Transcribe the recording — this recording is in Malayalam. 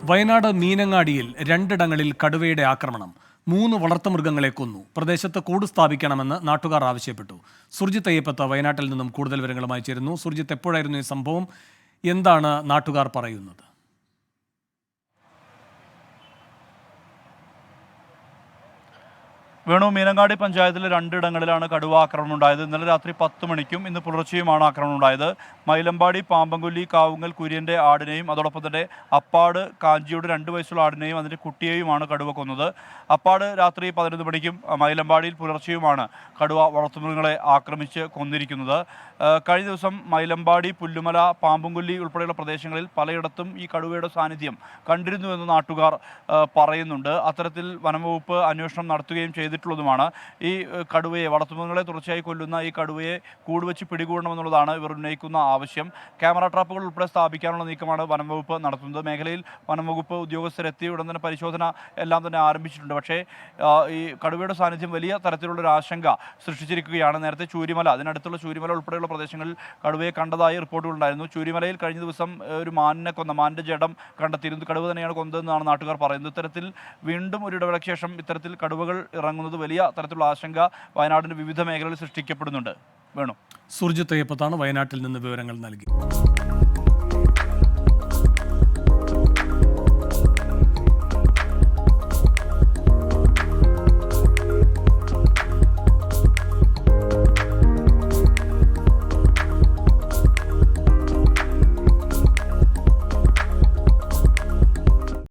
വയനാട് മീനങ്ങാടിയിൽ രണ്ടിടങ്ങളിൽ കടുവയുടെ ആക്രമണം. 3 വളർത്തുമൃഗങ്ങളെ കൊന്നു. പ്രദേശത്ത് കൂട് സ്ഥാപിക്കണമെന്ന് നാട്ടുകാർ ആവശ്യപ്പെട്ടു. സുർജിത്ത് അയ്യപ്പത്ത് വയനാട്ടിൽ നിന്നും കൂടുതൽ വിവരങ്ങളുമായി ചേരുന്നു. സുർജിത്ത്, എപ്പോഴായിരുന്നു ഈ സംഭവം? എന്താണ് നാട്ടുകാർ പറയുന്നത്? വേണു, മീനങ്ങാടി പഞ്ചായത്തിലെ രണ്ടിടങ്ങളിലാണ് കടുവ ആക്രമണം ഉണ്ടായത്. ഇന്നലെ രാത്രി 10 മണിക്കും ഇന്ന് പുലർച്ചെയുമാണ് ആക്രമണം ഉണ്ടായത്. മൈലമ്പാടി പാമ്പൻകൊല്ലി കാവുങ്ങൽ കുര്യൻ്റെ ആടിനെയും അതോടൊപ്പം തന്നെ അപ്പാട് കാഞ്ചിയുടെ 2 വയസ്സുള്ള ആടിനെയും അതിൻ്റെ കുട്ടിയെയുമാണ് കടുവ കൊന്നത്. അപ്പാട് രാത്രി 11 മണിക്കും മൈലമ്പാടിയിൽ പുലർച്ചെയുമാണ് കടുവ വളർത്തുമൃഗങ്ങളെ ആക്രമിച്ച് കൊന്നിരിക്കുന്നത്. കഴിഞ്ഞ ദിവസം മൈലമ്പാടി, പുല്ലുമല, പാമ്പൻകൊല്ലി ഉൾപ്പെടെയുള്ള പ്രദേശങ്ങളിൽ പലയിടത്തും ഈ കടുവയുടെ സാന്നിധ്യം കണ്ടിരുന്നുവെന്ന് നാട്ടുകാർ പറയുന്നുണ്ട്. അത്തരത്തിൽ വനംവകുപ്പ് അന്വേഷണം നടത്തുകയും ചെയ്തിട്ടുള്ളതുമാണ്. ഈ കടുവയെ, വളർത്തുമൃഗങ്ങളെ തുടർച്ചയായി കൊല്ലുന്ന ഈ കടുവയെ കൂടുവെച്ച് പിടികൂടണമെന്നുള്ളതാണ് ഇവർ ഉന്നയിക്കുന്ന ആവശ്യം. ക്യാമറ ട്രാപ്പുകൾ ഉൾപ്പെടെ സ്ഥാപിക്കാനുള്ള നീക്കമാണ് വനംവകുപ്പ് നടത്തുന്നത്. മേഖലയിൽ വനംവകുപ്പ് ഉദ്യോഗസ്ഥരെത്തി ഉടൻ തന്നെ പരിശോധന എല്ലാം തന്നെ ആരംഭിച്ചിട്ടുണ്ട്. പക്ഷേ ഈ കടുവയുടെ സാന്നിധ്യം വലിയ തരത്തിലുള്ളൊരു ആശങ്ക സൃഷ്ടിച്ചിരിക്കുകയാണ്. നേരത്തെ ചൂരിമല, അതിനടുത്തുള്ള ചൂരിമല ഉൾപ്പെടെയുള്ള പ്രദേശങ്ങളിൽ കടുവയെ കണ്ടതായി റിപ്പോർട്ടുകളുണ്ടായിരുന്നു. ചൂരിമലയിൽ കഴിഞ്ഞ ദിവസം ഒരു മാനിന്റെ ജഡം കണ്ടെത്തിയിരുന്നു. കടുവ തന്നെയാണ് കൊന്നതെന്നാണ് നാട്ടുകാർ പറയുന്നത്. ഇത്തരത്തിൽ വീണ്ടും ഒരു ഇടവേളയ്ക്ക് ശേഷം ഇത്തരത്തിൽ കടുവകൾ ഇറങ്ങുന്നത് വലിയ തരത്തിലുള്ള ആശങ്ക വയനാടിൻ്റെ വിവിധ മേഖലകളിൽ സൃഷ്ടിക്കപ്പെടുന്നുണ്ട്. വേണു, സുർജിത്ത് അയ്യപ്പത്താണ് വയനാട്ടിൽ നിന്ന് വിവരങ്ങൾ നൽകി.